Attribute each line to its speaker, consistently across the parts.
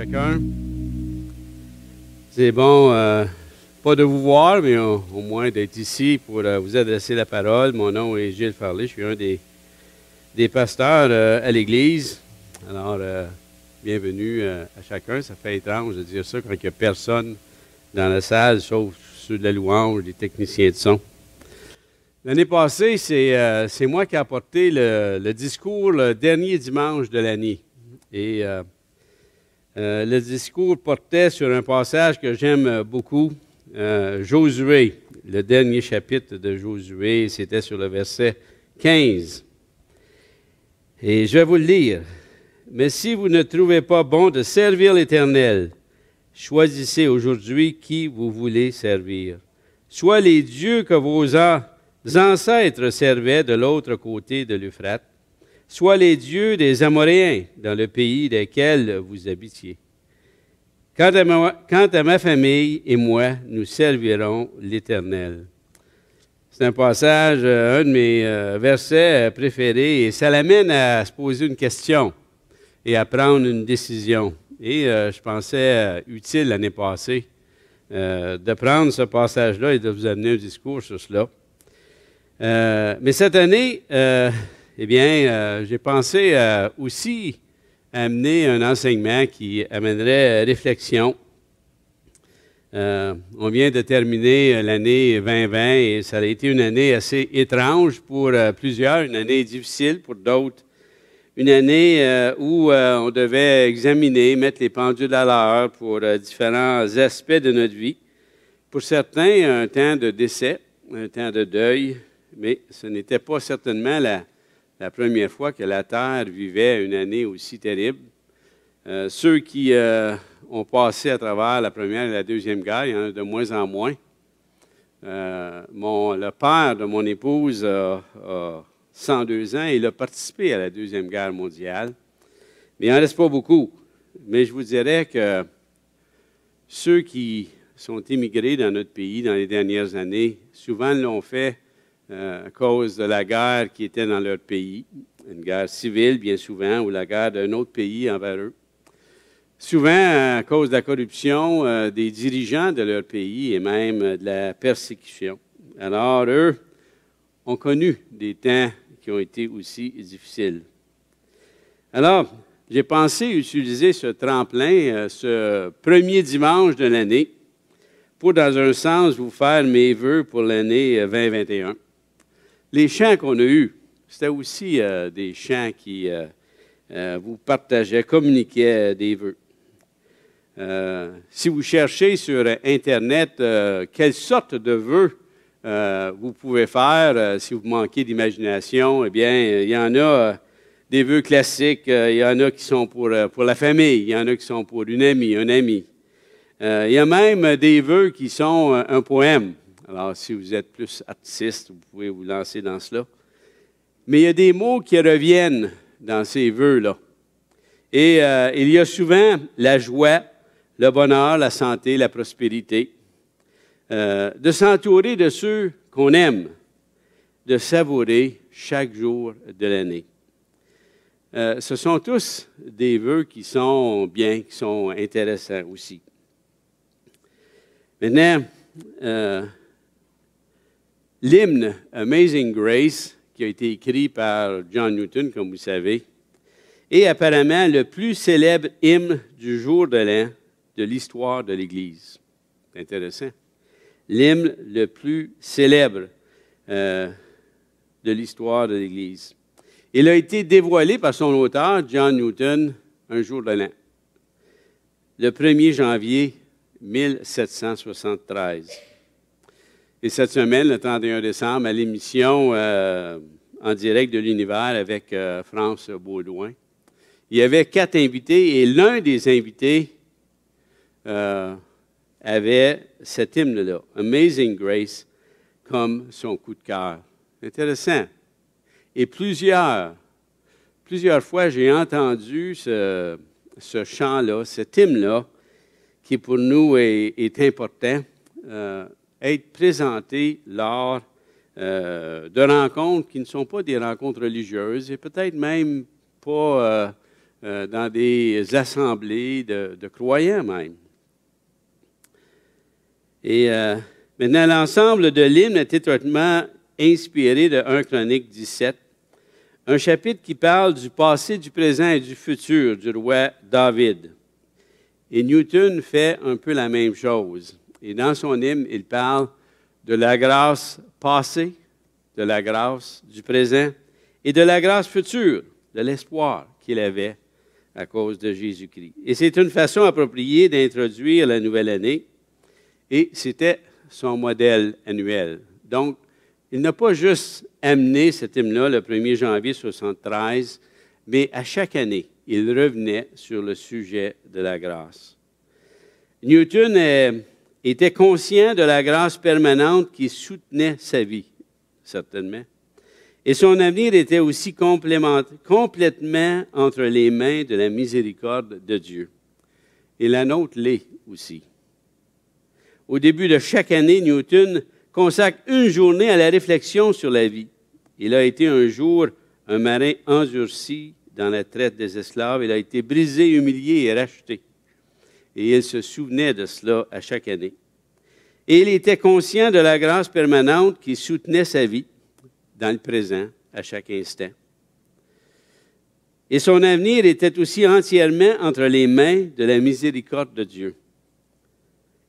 Speaker 1: chacun. C'est bon, pas de vous voir, mais au moins d'être ici pour vous adresser la parole. Mon nom est Gilles Farley, je suis un des pasteurs à l'Église. Alors, bienvenue à chacun. Ça fait étrange de dire ça quand il n'y a personne dans la salle, sauf ceux de la louange, les techniciens de son. L'année passée, c'est moi qui ai apporté le discours le dernier dimanche de l'année. Et le discours portait sur un passage que j'aime beaucoup, Josué, le dernier chapitre de Josué, c'était sur le verset 15. Et je vais vous le lire. « Mais si vous ne trouvez pas bon de servir l'Éternel, choisissez aujourd'hui qui vous voulez servir. Soit les dieux que vos ancêtres servaient de l'autre côté de l'Euphrate, soit les dieux des Amoréens dans le pays desquels vous habitiez. Quant à ma famille et moi, nous servirons l'Éternel. » C'est un passage, un de mes versets préférés, et ça l'amène à se poser une question et à prendre une décision. Et je pensais utile l'année passée de prendre ce passage-là et de vous amener un discours sur cela. Mais cette année, j'ai pensé aussi amener un enseignement qui amènerait réflexion. On vient de terminer l'année 2020 et ça a été une année assez étrange pour plusieurs, une année difficile pour d'autres, une année où on devait examiner, mettre les pendules à l'heure pour différents aspects de notre vie. Pour certains, un temps de décès, un temps de deuil, mais ce n'était pas certainement la première fois que la Terre vivait une année aussi terrible. Ceux qui ont passé à travers la Première et la Deuxième Guerre, il y en a de moins en moins. Le père de mon épouse a 102 ans et il a participé à la Deuxième Guerre mondiale. Mais il n'en reste pas beaucoup. Mais je vous dirais que ceux qui sont immigrés dans notre pays dans les dernières années, souvent l'ont fait à cause de la guerre qui était dans leur pays, une guerre civile bien souvent, ou la guerre d'un autre pays envers eux. Souvent à cause de la corruption des dirigeants de leur pays et même de la persécution. Alors, eux ont connu des temps qui ont été aussi difficiles. Alors, j'ai pensé utiliser ce tremplin, ce premier dimanche de l'année, pour, dans un sens, vous faire mes vœux pour l'année 2021. Les chants qu'on a eus, c'était aussi des chants qui vous partageaient, communiquaient des vœux. Si vous cherchez sur Internet quelle sorte de vœux vous pouvez faire, si vous manquez d'imagination, eh bien, il y en a des vœux classiques, il y en a qui sont pour la famille, il y en a qui sont pour une amie, un ami. Il y a même des vœux qui sont un poème. Alors, si vous êtes plus artiste, vous pouvez vous lancer dans cela. Mais il y a des mots qui reviennent dans ces vœux-là. Et il y a souvent la joie, le bonheur, la santé, la prospérité, de s'entourer de ceux qu'on aime, de savourer chaque jour de l'année. Ce sont tous des vœux qui sont bien, qui sont intéressants aussi. Maintenant, l'hymne Amazing Grace, qui a été écrit par John Newton, comme vous savez, est apparemment le plus célèbre hymne du jour de l'an de l'histoire de l'Église. C'est intéressant. L'hymne le plus célèbre de l'histoire de l'Église. Il a été dévoilé par son auteur, John Newton, un jour de l'an, le 1er janvier 1773. Et cette semaine, le 31 décembre, à l'émission en direct de l'Univers avec France Baudouin, il y avait 4 invités et l'un des invités avait cet hymne-là, Amazing Grace, comme son coup de cœur. Intéressant. Et plusieurs fois, j'ai entendu ce chant-là, cet hymne-là, qui pour nous est important, être présenté lors de rencontres qui ne sont pas des rencontres religieuses et peut-être même pas dans des assemblées de croyants même. Et maintenant, l'ensemble de l'hymne est étroitement inspiré de 1 Chronique 17, un chapitre qui parle du passé, du présent et du futur du roi David. Et Newton fait un peu la même chose. Et dans son hymne, il parle de la grâce passée, de la grâce du présent et de la grâce future, de l'espoir qu'il avait à cause de Jésus-Christ. Et c'est une façon appropriée d'introduire la nouvelle année, et c'était son modèle annuel. Donc, il n'a pas juste amené cet hymne-là le 1er janvier 1973, mais à chaque année, il revenait sur le sujet de la grâce. Newton était conscient de la grâce permanente qui soutenait sa vie, certainement. Et son avenir était aussi complètement entre les mains de la miséricorde de Dieu. Et la nôtre l'est aussi. Au début de chaque année, Newton consacre une journée à la réflexion sur la vie. Il a été un jour un marin endurci dans la traite des esclaves. Il a été brisé, humilié et racheté. Et il se souvenait de cela à chaque année. Et il était conscient de la grâce permanente qui soutenait sa vie dans le présent, à chaque instant. Et son avenir était aussi entièrement entre les mains de la miséricorde de Dieu.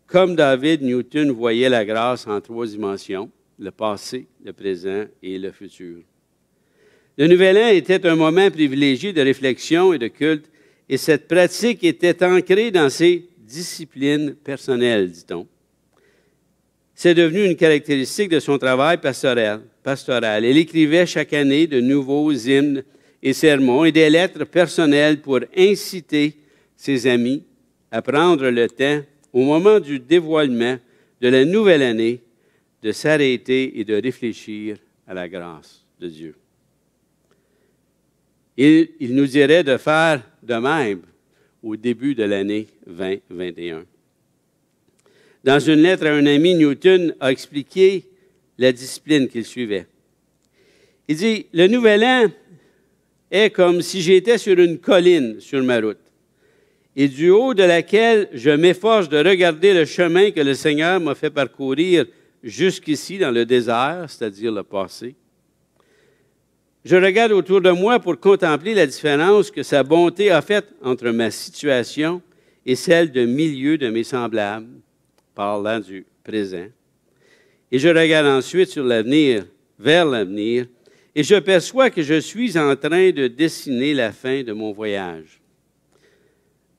Speaker 1: Comme David, Newton voyait la grâce en 3 dimensions, le passé, le présent et le futur. Le Nouvel An était un moment privilégié de réflexion et de culte, et cette pratique était ancrée dans ses disciplines personnelles, dit-on. C'est devenu une caractéristique de son travail pastoral. Elle écrivait chaque année de nouveaux hymnes et sermons et des lettres personnelles pour inciter ses amis à prendre le temps, au moment du dévoilement de la nouvelle année, de s'arrêter et de réfléchir à la grâce de Dieu. Il nous dirait de faire de même au début de l'année 2021. Dans une lettre à un ami, Newton a expliqué la discipline qu'il suivait. Il dit, « Le Nouvel An est comme si j'étais sur une colline sur ma route, et du haut de laquelle je m'efforce de regarder le chemin que le Seigneur m'a fait parcourir jusqu'ici dans le désert, c'est-à-dire le passé. Je regarde autour de moi pour contempler la différence que sa bonté a faite entre ma situation et celle de milieu de mes semblables, parlant du présent. Et je regarde ensuite sur l'avenir, vers l'avenir, et je perçois que je suis en train de dessiner la fin de mon voyage.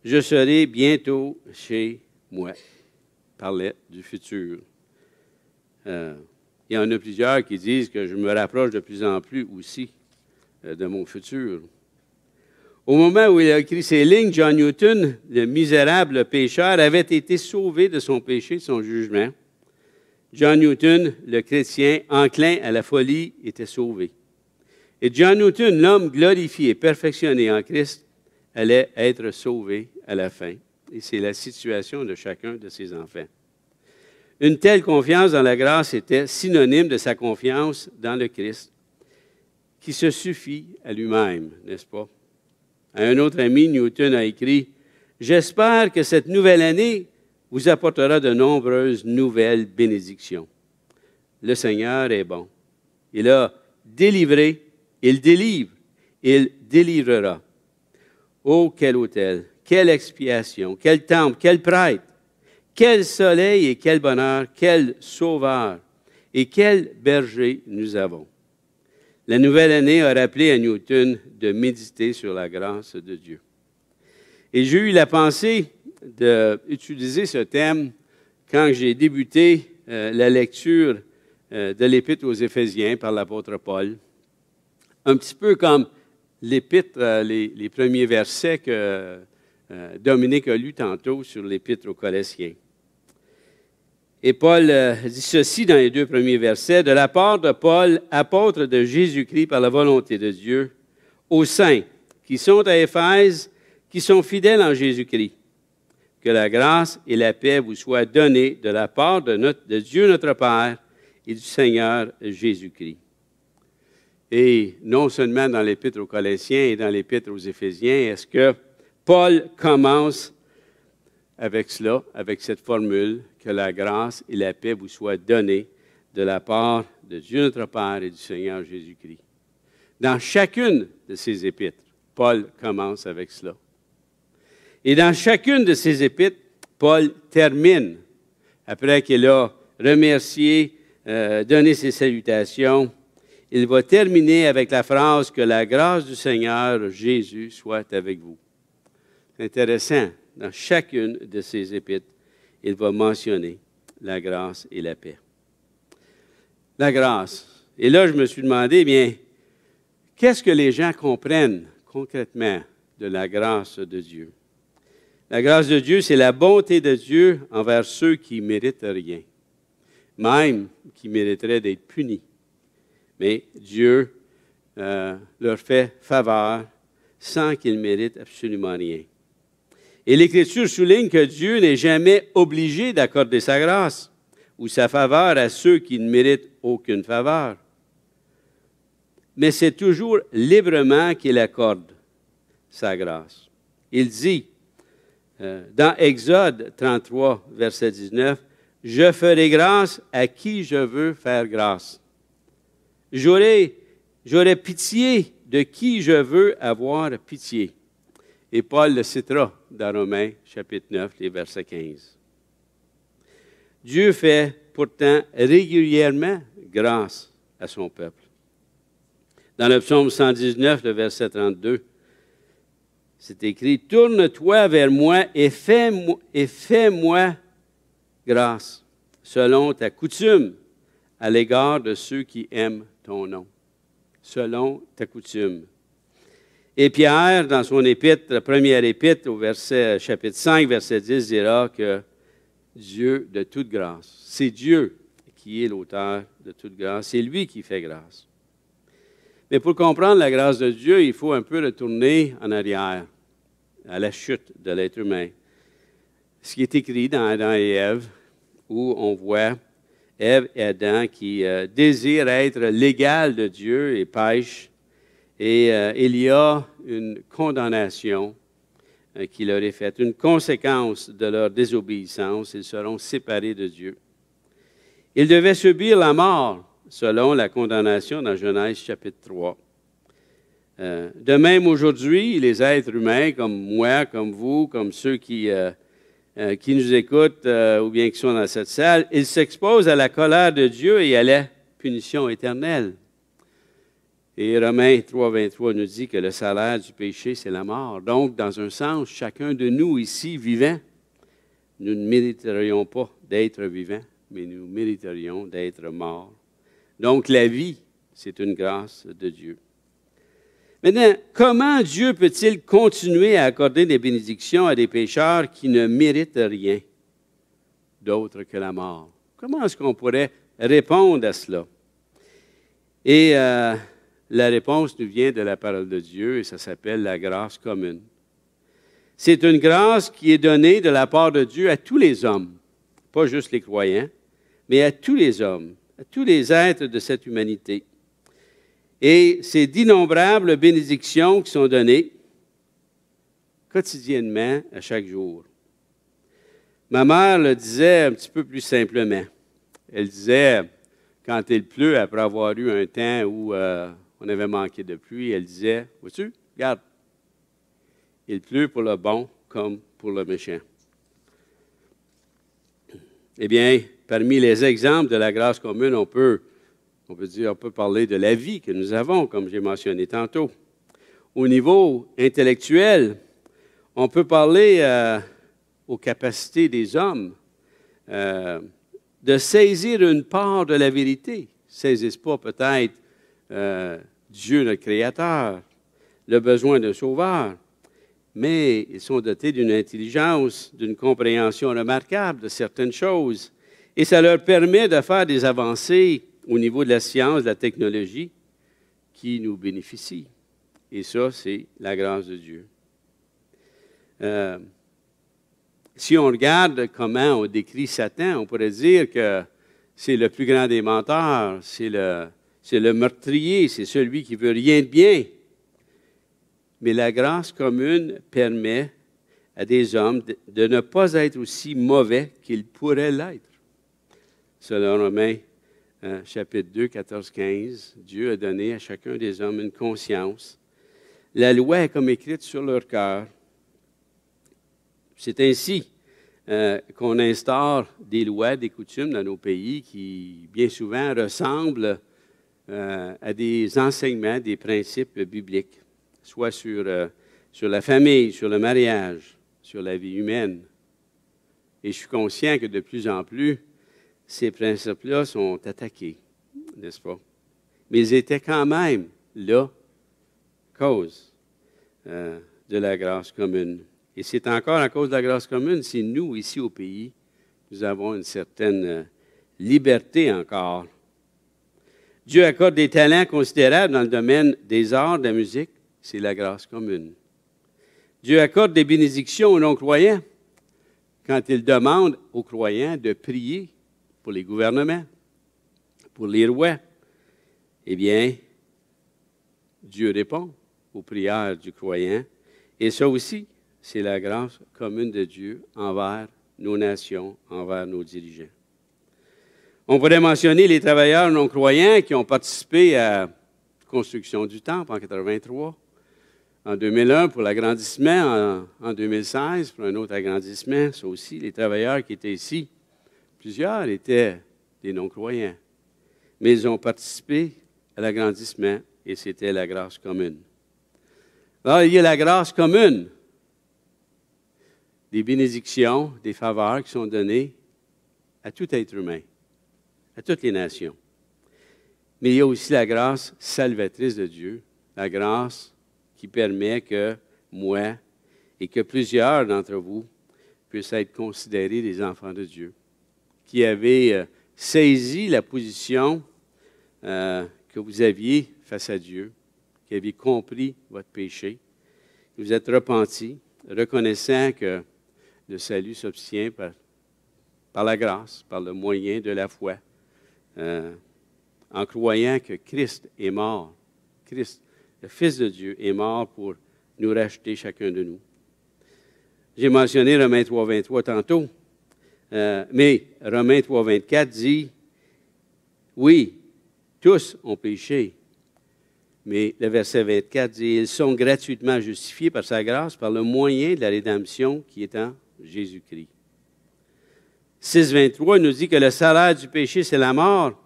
Speaker 1: Je serai bientôt chez moi. Parlait du futur. Il y en a plusieurs qui disent que je me rapproche de plus en plus aussi de mon futur. Au moment où il a écrit ces lignes, John Newton, le misérable pécheur, avait été sauvé de son péché, de son jugement. John Newton, le chrétien enclin à la folie, était sauvé. Et John Newton, l'homme glorifié et perfectionné en Christ, allait être sauvé à la fin. Et c'est la situation de chacun de ses enfants. Une telle confiance dans la grâce était synonyme de sa confiance dans le Christ, qui se suffit à lui-même, n'est-ce pas? À un autre ami, Newton a écrit « J'espère que cette nouvelle année vous apportera de nombreuses nouvelles bénédictions. Le Seigneur est bon. Il a délivré, il délivre, il délivrera. Oh, quel autel, quelle expiation, quel temple, quel prêtre, quel soleil et quel bonheur, quel sauveur et quel berger nous avons. » La nouvelle année a rappelé à Newton de méditer sur la grâce de Dieu. Et j'ai eu la pensée d'utiliser ce thème quand j'ai débuté la lecture de l'Épître aux Éphésiens par l'apôtre Paul. Un petit peu comme l'Épître, les premiers versets que Dominique a lus tantôt sur l'Épître aux Colossiens. Et Paul dit ceci dans les 2 premiers versets, « De la part de Paul, apôtre de Jésus-Christ par la volonté de Dieu, aux saints qui sont à Éphèse, qui sont fidèles en Jésus-Christ, que la grâce et la paix vous soient données de la part de Dieu notre Père et du Seigneur Jésus-Christ. » Et non seulement dans l'Épître aux Colossiens et dans l'Épître aux Éphésiens, est-ce que Paul commence avec cela, avec cette formule, que la grâce et la paix vous soient données de la part de Dieu notre Père et du Seigneur Jésus-Christ. Dans chacune de ces épîtres, Paul commence avec cela. Et dans chacune de ces épîtres, Paul termine, après qu'il a remercié, donné ses salutations, il va terminer avec la phrase « Que la grâce du Seigneur Jésus soit avec vous ». C'est intéressant, dans chacune de ces épîtres, il va mentionner la grâce et la paix. La grâce. Et là, je me suis demandé, bien, qu'est-ce que les gens comprennent concrètement de la grâce de Dieu? La grâce de Dieu, c'est la bonté de Dieu envers ceux qui ne méritent rien, même qui mériteraient d'être punis. Mais Dieu leur fait faveur sans qu'ils méritent absolument rien. Et l'Écriture souligne que Dieu n'est jamais obligé d'accorder sa grâce ou sa faveur à ceux qui ne méritent aucune faveur. Mais c'est toujours librement qu'il accorde sa grâce. Il dit, dans Exode 33, verset 19, « Je ferai grâce à qui je veux faire grâce. J'aurai pitié de qui je veux avoir pitié. » Et Paul le citera dans Romains, chapitre 9, les versets 15. Dieu fait pourtant régulièrement grâce à son peuple. Dans le psaume 119, le verset 32, c'est écrit, « Tourne-toi vers moi et fais-moi grâce, selon ta coutume, à l'égard de ceux qui aiment ton nom. » Selon ta coutume. Et Pierre, dans son épître, la première épître, au chapitre 5, verset 10, dira que Dieu de toute grâce, c'est Dieu qui est l'auteur de toute grâce, c'est lui qui fait grâce. Mais pour comprendre la grâce de Dieu, il faut un peu retourner en arrière, à la chute de l'être humain. Ce qui est écrit dans Adam et Ève, où on voit Ève et Adam qui désirent être l'égal de Dieu et pêchent. Et il y a une condamnation qui leur est faite, une conséquence de leur désobéissance. Ils seront séparés de Dieu. Ils devaient subir la mort, selon la condamnation dans Genèse chapitre 3. De même, aujourd'hui, les êtres humains, comme moi, comme vous, comme ceux qui nous écoutent ou bien qui sont dans cette salle, ils s'exposent à la colère de Dieu et à la punition éternelle. Et Romains 3, 23 nous dit que le salaire du péché, c'est la mort. Donc, dans un sens, chacun de nous ici, vivants, nous ne mériterions pas d'être vivants, mais nous mériterions d'être morts. Donc, la vie, c'est une grâce de Dieu. Maintenant, comment Dieu peut-il continuer à accorder des bénédictions à des pécheurs qui ne méritent rien d'autre que la mort? Comment est-ce qu'on pourrait répondre à cela? Et la réponse nous vient de la parole de Dieu et ça s'appelle la grâce commune. C'est une grâce qui est donnée de la part de Dieu à tous les hommes, pas juste les croyants, mais à tous les hommes, à tous les êtres de cette humanité. Et c'est d'innombrables bénédictions qui sont données quotidiennement à chaque jour. Ma mère le disait un petit peu plus simplement. Elle disait, quand il pleut, après avoir eu un temps où on avait manqué de pluie, elle disait, « Vois-tu, regarde, il pleut pour le bon comme pour le méchant. » Eh bien, parmi les exemples de la grâce commune, on peut parler de la vie que nous avons, comme j'ai mentionné tantôt. Au niveau intellectuel, on peut parler aux capacités des hommes de saisir une part de la vérité. Ils ne saisissent pas peut-être Dieu, notre Créateur, le besoin d'un sauveur, mais ils sont dotés d'une intelligence, d'une compréhension remarquable de certaines choses. Et ça leur permet de faire des avancées au niveau de la science, de la technologie, qui nous bénéficient. Et ça, c'est la grâce de Dieu. Si on regarde comment on décrit Satan, on pourrait dire que c'est le plus grand des menteurs, c'est le meurtrier, c'est celui qui veut rien de bien. Mais la grâce commune permet à des hommes de ne pas être aussi mauvais qu'ils pourraient l'être. Selon Romains, chapitre 2, 14, 15, Dieu a donné à chacun des hommes une conscience. La loi est comme écrite sur leur cœur. C'est ainsi qu'on instaure des lois, des coutumes dans nos pays qui, bien souvent, ressemblent à des enseignements, des principes bibliques, soit sur la famille, sur le mariage, sur la vie humaine. Et je suis conscient que de plus en plus, ces principes-là sont attaqués, n'est-ce pas? Mais ils étaient quand même là, cause de la grâce commune. Et c'est encore à cause de la grâce commune si nous, ici au pays, nous avons une certaine liberté encore. Dieu accorde des talents considérables dans le domaine des arts, de la musique, c'est la grâce commune. Dieu accorde des bénédictions aux non-croyants quand il demande aux croyants de prier pour les gouvernements, pour les rois. Eh bien, Dieu répond aux prières du croyant. Et ça aussi, c'est la grâce commune de Dieu envers nos nations, envers nos dirigeants. On pourrait mentionner les travailleurs non-croyants qui ont participé à la construction du temple en 1983, en 2001 pour l'agrandissement, en 2016 pour un autre agrandissement. Ça aussi, les travailleurs qui étaient ici, plusieurs étaient des non-croyants, mais ils ont participé à l'agrandissement et c'était la grâce commune. Alors, il y a la grâce commune, des bénédictions, des faveurs qui sont données à tout être humain, à toutes les nations. Mais il y a aussi la grâce salvatrice de Dieu, la grâce qui permet que moi et que plusieurs d'entre vous puissent être considérés des enfants de Dieu, qui avaient saisi la position que vous aviez face à Dieu, qui aviez compris votre péché, vous êtes repentis, reconnaissant que le salut s'obtient par la grâce, par le moyen de la foi, en croyant que Christ est mort. Christ, le Fils de Dieu, est mort pour nous racheter chacun de nous. J'ai mentionné Romains 3, 23 tantôt, mais Romains 3, 24 dit, oui, tous ont péché. Mais le verset 24 dit, ils sont gratuitement justifiés par sa grâce, par le moyen de la rédemption qui est en Jésus-Christ. 6, 23 nous dit que le salaire du péché, c'est la mort,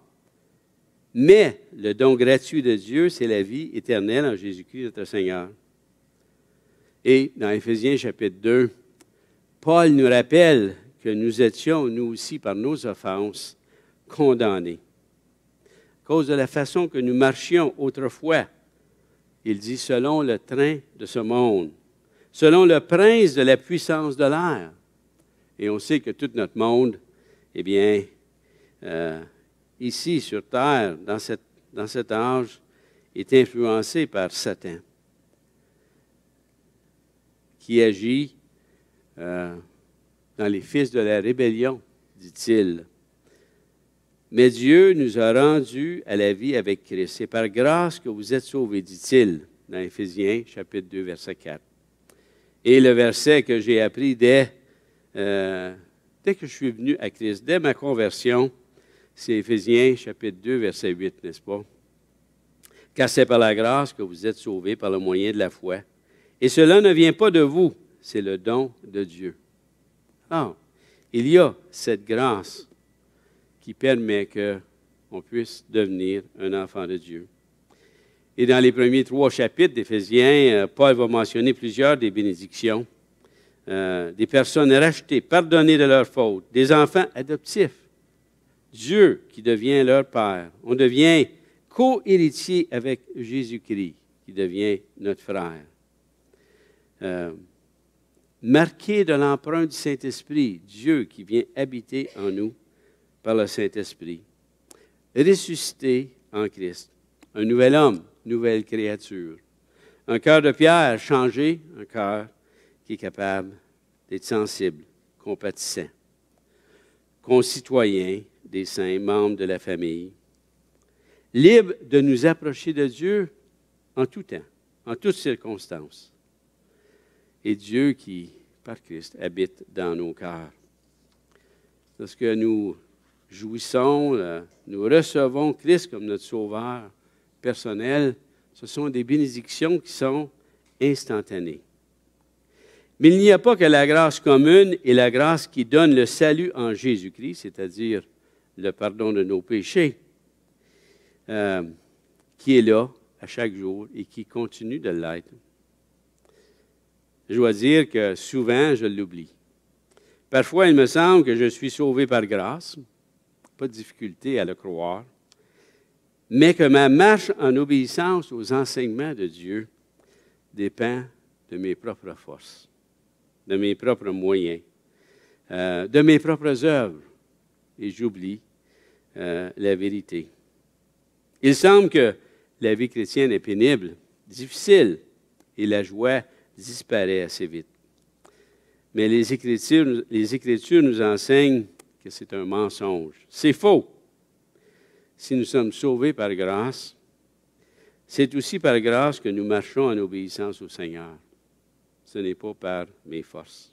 Speaker 1: mais le don gratuit de Dieu, c'est la vie éternelle en Jésus-Christ, notre Seigneur. Et dans Éphésiens chapitre 2, Paul nous rappelle que nous étions, nous aussi, par nos offenses, condamnés. À cause de la façon que nous marchions autrefois, il dit, selon le train de ce monde, selon le prince de la puissance de l'air. Et on sait que tout notre monde, eh bien, ici, sur Terre, dans cet âge, est influencé par Satan, qui agit dans les fils de la rébellion, dit-il. Mais Dieu nous a rendus à la vie avec Christ. C'est par grâce que vous êtes sauvés, dit-il, dans Éphésiens, chapitre 2, verset 4. Et le verset que j'ai appris dès que je suis venu à Christ, dès ma conversion, c'est Éphésiens, chapitre 2, verset 8, n'est-ce pas? Car c'est par la grâce que vous êtes sauvés par le moyen de la foi. Et cela ne vient pas de vous, c'est le don de Dieu. Alors, il y a cette grâce qui permet qu'on puisse devenir un enfant de Dieu. Et dans les premiers 3 chapitres d'Éphésiens, Paul va mentionner plusieurs des bénédictions, des personnes rachetées, pardonnées de leurs fautes, des enfants adoptifs, Dieu qui devient leur Père. On devient co-héritier avec Jésus-Christ, qui devient notre frère. Marqué de l'empreinte du Saint-Esprit, Dieu qui vient habiter en nous par le Saint-Esprit. Ressuscité en Christ. Un nouvel homme, nouvelle créature. Un cœur de pierre changé, un cœur qui est capable d'être sensible, compatissant. Concitoyen des saints, membres de la famille. libres de nous approcher de Dieu en tout temps, en toutes circonstances. Et Dieu qui, par Christ, habite dans nos cœurs. Lorsque nous jouissons, nous recevons Christ comme notre sauveur personnel, ce sont des bénédictions qui sont instantanées. Mais il n'y a pas que la grâce commune et la grâce qui donne le salut en Jésus-Christ, c'est-à-dire le pardon de nos péchés, qui est là à chaque jour et qui continue de l'être. Je dois dire que souvent, je l'oublie. Parfois, il me semble que je suis sauvé par grâce, pas de difficulté à le croire, mais que ma marche en obéissance aux enseignements de Dieu dépend de mes propres forces, de mes propres moyens, de mes propres œuvres, et j'oublie la vérité. Il semble que la vie chrétienne est pénible, difficile, et la joie disparaît assez vite. Mais les Écritures nous enseignent que c'est un mensonge. C'est faux. Si nous sommes sauvés par grâce, c'est aussi par grâce que nous marchons en obéissance au Seigneur. Ce n'est pas par mes forces.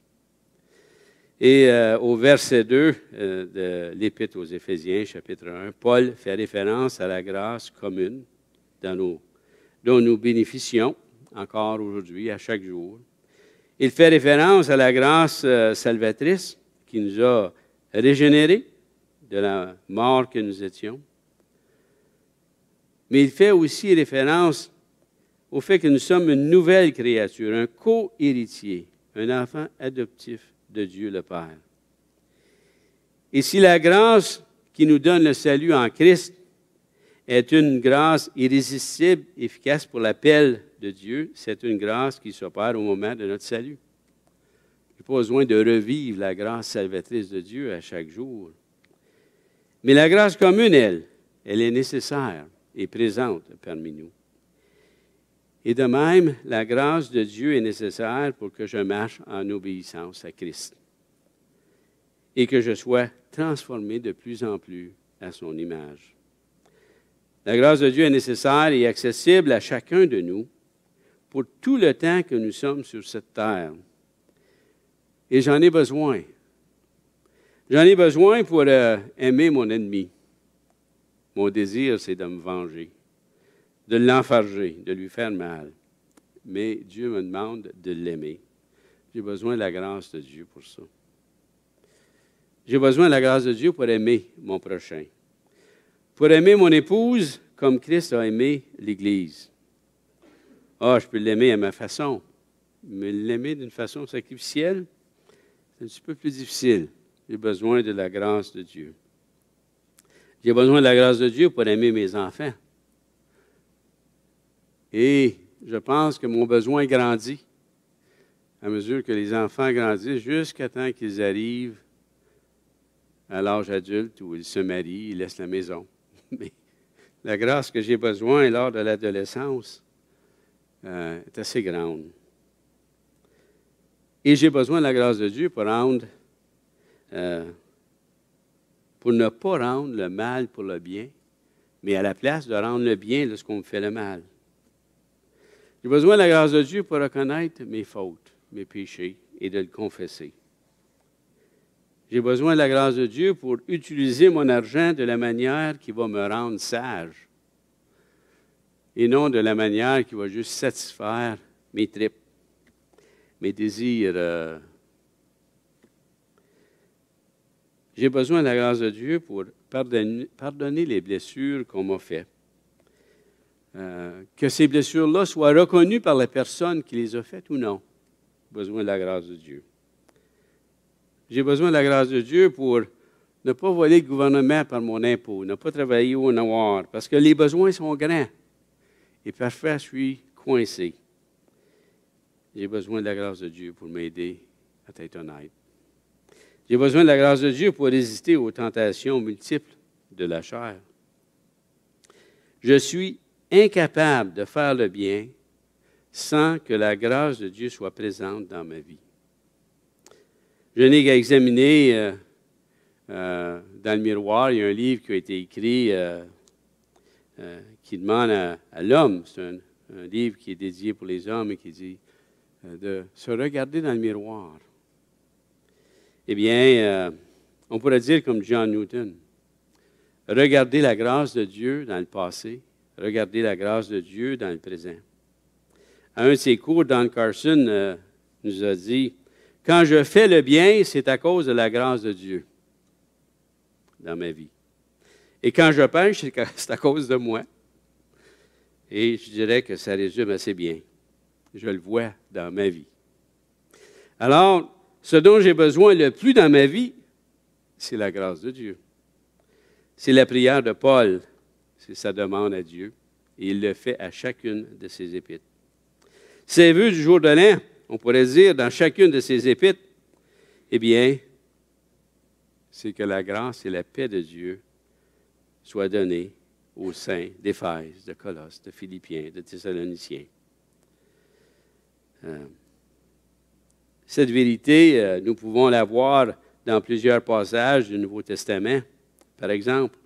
Speaker 1: Et au verset 2 de l'Épître aux Éphésiens, chapitre 1, Paul fait référence à la grâce commune dont nous bénéficions encore aujourd'hui, à chaque jour. Il fait référence à la grâce salvatrice qui nous a régénérés de la mort que nous étions. Mais il fait aussi référence au fait que nous sommes une nouvelle créature, un co-héritier, un enfant adoptif de Dieu le Père. Et si la grâce qui nous donne le salut en Christ est une grâce irrésistible, efficace pour l'appel de Dieu, c'est une grâce qui s'opère au moment de notre salut. Je n'ai pas besoin de revivre la grâce salvatrice de Dieu à chaque jour. Mais la grâce commune, elle est nécessaire et présente parmi nous. Et de même, la grâce de Dieu est nécessaire pour que je marche en obéissance à Christ et que je sois transformé de plus en plus à son image. La grâce de Dieu est nécessaire et accessible à chacun de nous pour tout le temps que nous sommes sur cette terre. Et j'en ai besoin. J'en ai besoin pour aimer mon ennemi. Mon désir, c'est de me venger, de l'enfarger, de lui faire mal. Mais Dieu me demande de l'aimer. J'ai besoin de la grâce de Dieu pour ça. J'ai besoin de la grâce de Dieu pour aimer mon prochain. Pour aimer mon épouse comme Christ a aimé l'Église. Ah, je peux l'aimer à ma façon, mais l'aimer d'une façon sacrificielle, c'est un petit peu plus difficile. J'ai besoin de la grâce de Dieu. J'ai besoin de la grâce de Dieu pour aimer mes enfants. Et je pense que mon besoin grandit à mesure que les enfants grandissent jusqu'à temps qu'ils arrivent à l'âge adulte où ils se marient, ils laissent la maison. Mais la grâce que j'ai besoin lors de l'adolescence est assez grande. Et j'ai besoin de la grâce de Dieu pour ne pas rendre le mal pour le bien, mais à la place de rendre le bien lorsqu'on me fait le mal. J'ai besoin de la grâce de Dieu pour reconnaître mes fautes, mes péchés et de le confesser. J'ai besoin de la grâce de Dieu pour utiliser mon argent de la manière qui va me rendre sage et non de la manière qui va juste satisfaire mes tripes, mes désirs. J'ai besoin de la grâce de Dieu pour pardonner les blessures qu'on m'a faites. Que ces blessures-là soient reconnues par la personne qui les a faites ou non. J'ai besoin de la grâce de Dieu. J'ai besoin de la grâce de Dieu pour ne pas voler le gouvernement par mon impôt, ne pas travailler au noir, parce que les besoins sont grands. Et parfois, je suis coincé. J'ai besoin de la grâce de Dieu pour m'aider à être honnête. J'ai besoin de la grâce de Dieu pour résister aux tentations multiples de la chair. Je suis incapable de faire le bien sans que la grâce de Dieu soit présente dans ma vie. Je n'ai qu'à examiner dans le miroir, il y a un livre qui a été écrit qui demande à l'homme, c'est un livre qui est dédié pour les hommes et qui dit de se regarder dans le miroir. Eh bien, on pourrait dire comme John Newton, regardez la grâce de Dieu dans le passé, regardez la grâce de Dieu dans le présent. À un de ses cours, Don Carson nous a dit, quand je fais le bien, c'est à cause de la grâce de Dieu dans ma vie. Et quand je pêche, c'est à cause de moi. Et je dirais que ça résume assez bien. Je le vois dans ma vie. Alors, ce dont j'ai besoin le plus dans ma vie, c'est la grâce de Dieu. C'est la prière de Paul, c'est sa demande à Dieu, et il le fait à chacune de ses épîtres. Ses vœux du jour de l'an, on pourrait dire, dans chacune de ses épîtres, eh bien, c'est que la grâce et la paix de Dieu soient données aux saints d'Éphèse, de Colosse, de Philippiens, de Thessaloniciens. Cette vérité, nous pouvons la voir dans plusieurs passages du Nouveau Testament. Par exemple,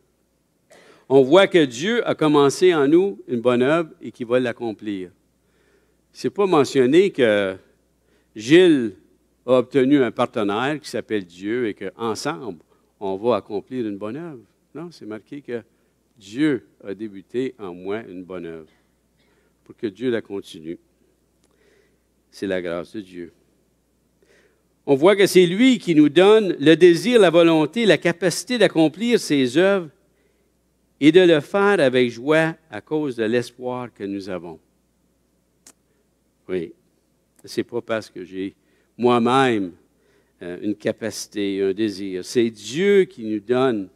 Speaker 1: on voit que Dieu a commencé en nous une bonne œuvre et qu'il va l'accomplir. Ce n'est pas mentionné que Gilles a obtenu un partenaire qui s'appelle Dieu et qu'ensemble, on va accomplir une bonne œuvre. Non, c'est marqué que Dieu a débuté en moi une bonne œuvre pour que Dieu la continue. C'est la grâce de Dieu. On voit que c'est lui qui nous donne le désir, la volonté, la capacité d'accomplir ses œuvres et de le faire avec joie à cause de l'espoir que nous avons. Oui, ce n'est pas parce que j'ai moi-même une capacité, un désir. C'est Dieu qui nous donne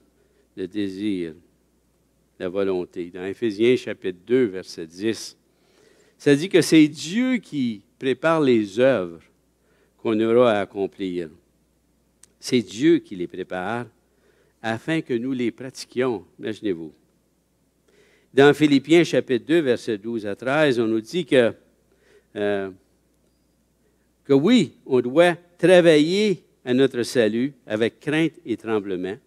Speaker 1: le désir, la volonté. Dans Éphésiens chapitre 2, verset 10, ça dit que c'est Dieu qui prépare les œuvres qu'on aura à accomplir. C'est Dieu qui les prépare afin que nous les pratiquions. Imaginez-vous. Dans Philippiens chapitre 2, versets 12 à 13, on nous dit que oui, on doit travailler à notre salut avec crainte et tremblement,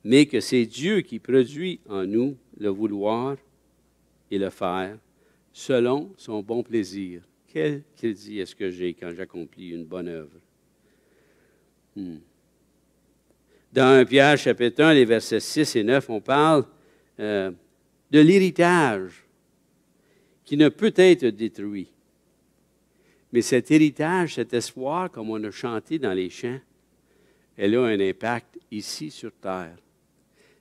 Speaker 1: mais que c'est Dieu qui produit en nous le vouloir et le faire selon son bon plaisir. Quel crédit est-ce que j'ai quand j'accomplis une bonne œuvre? Dans 1 Pierre, chapitre 1, les versets 6 et 9, on parle de l'héritage qui ne peut être détruit. Mais cet héritage, cet espoir, comme on a chanté dans les chants, elle a un impact ici sur terre.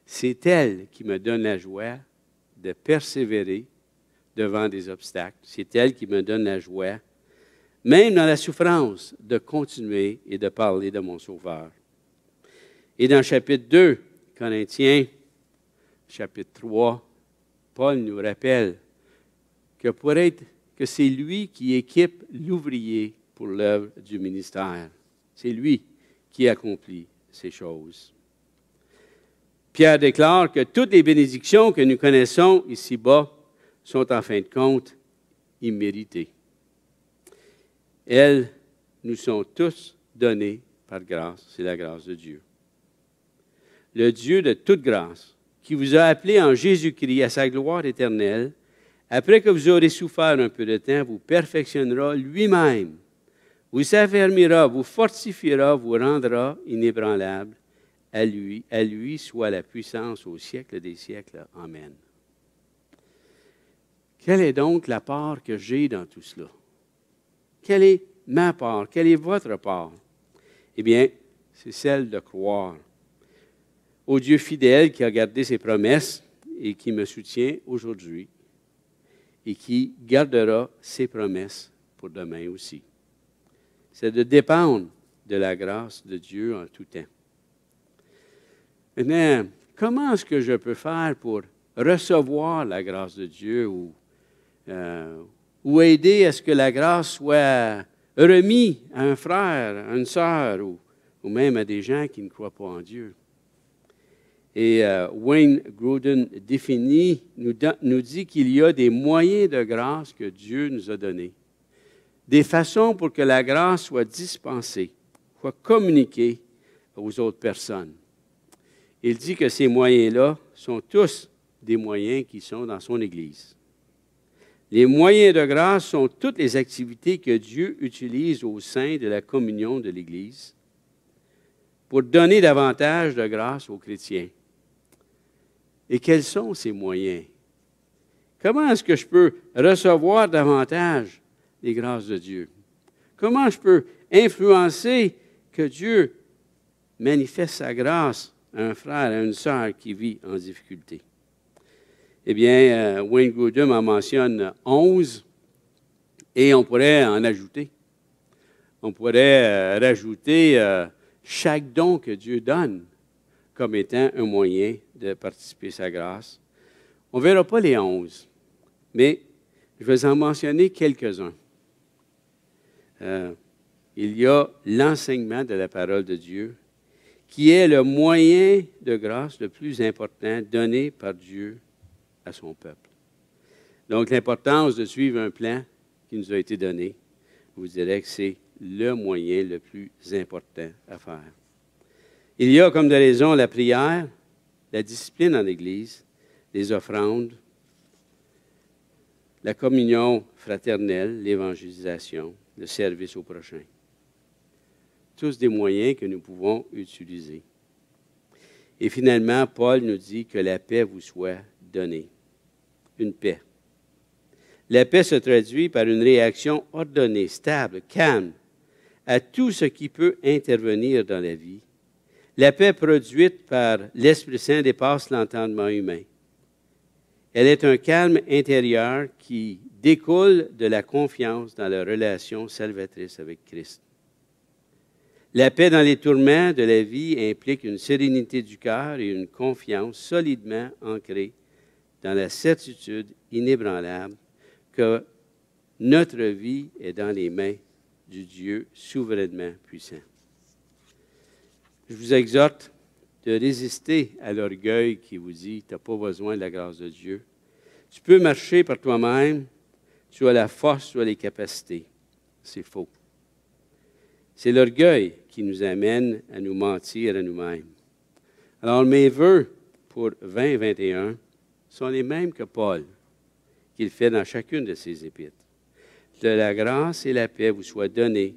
Speaker 1: C'est elle qui me donne la joie de persévérer devant des obstacles. C'est elle qui me donne la joie, même dans la souffrance, de continuer et de parler de mon Sauveur. Et dans chapitre 2, Corinthiens, chapitre 3, Paul nous rappelle que c'est lui qui équipe l'ouvrier pour l'œuvre du ministère. C'est lui qui accomplit ces choses. Pierre déclare que toutes les bénédictions que nous connaissons ici-bas sont en fin de compte imméritées. Elles nous sont tous données par grâce. C'est la grâce de Dieu. Le Dieu de toute grâce, qui vous a appelé en Jésus-Christ à sa gloire éternelle, après que vous aurez souffert un peu de temps, vous perfectionnera lui-même, vous affermira, vous fortifiera, vous rendra inébranlable. À lui soit la puissance au siècle des siècles. Amen. Quelle est donc la part que j'ai dans tout cela? Quelle est ma part? Quelle est votre part? Eh bien, c'est celle de croire au Dieu fidèle qui a gardé ses promesses et qui me soutient aujourd'hui et qui gardera ses promesses pour demain aussi. C'est de dépendre de la grâce de Dieu en tout temps. Maintenant, comment est-ce que je peux faire pour recevoir la grâce de Dieu ou aider à ce que la grâce soit remise à un frère, à une sœur ou même à des gens qui ne croient pas en Dieu? Et Wayne Grudem nous dit qu'il y a des moyens de grâce que Dieu nous a donnés, des façons pour que la grâce soit dispensée, soit communiquée aux autres personnes. il dit que ces moyens-là sont tous des moyens qui sont dans son Église. Les moyens de grâce sont toutes les activités que Dieu utilise au sein de la communion de l'Église pour donner davantage de grâce aux chrétiens. Et quels sont ces moyens? Comment est-ce que je peux recevoir davantage les grâces de Dieu? Comment je peux influencer que Dieu manifeste sa grâce à un frère, à une sœur qui vit en difficulté? Eh bien, Wayne Grudem en mentionne 11 et on pourrait en ajouter. On pourrait rajouter chaque don que Dieu donne comme étant un moyen de participer à sa grâce. On ne verra pas les 11, mais je vais en mentionner quelques-uns. Il y a l'enseignement de la parole de Dieu, qui est le moyen de grâce le plus important donné par Dieu à son peuple. Donc, l'importance de suivre un plan qui nous a été donné, je vous dirais que c'est le moyen le plus important à faire. Il y a comme de raison la prière, la discipline en Église, les offrandes, la communion fraternelle, l'évangélisation, le service au prochain. Tous des moyens que nous pouvons utiliser. Et finalement, Paul nous dit que la paix vous soit donnée. Une paix. La paix se traduit par une réaction ordonnée, stable, calme à tout ce qui peut intervenir dans la vie. La paix produite par l'Esprit Saint dépasse l'entendement humain. Elle est un calme intérieur qui découle de la confiance dans la relation salvatrice avec Christ. La paix dans les tourments de la vie implique une sérénité du cœur et une confiance solidement ancrée dans la certitude inébranlable que notre vie est dans les mains du Dieu souverainement puissant. Je vous exhorte de résister à l'orgueil qui vous dit « tu n'as pas besoin de la grâce de Dieu ». Tu peux marcher par toi-même, tu as la force, tu as les capacités. C'est faux. C'est l'orgueil qui nous amène à nous mentir à nous-mêmes. Alors, mes vœux pour 2021 sont les mêmes que Paul, qu'il fait dans chacune de ses épîtres. Que la grâce et la paix vous soient données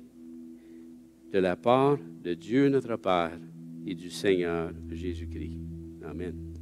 Speaker 1: de la part de Dieu notre Père et du Seigneur Jésus-Christ. Amen.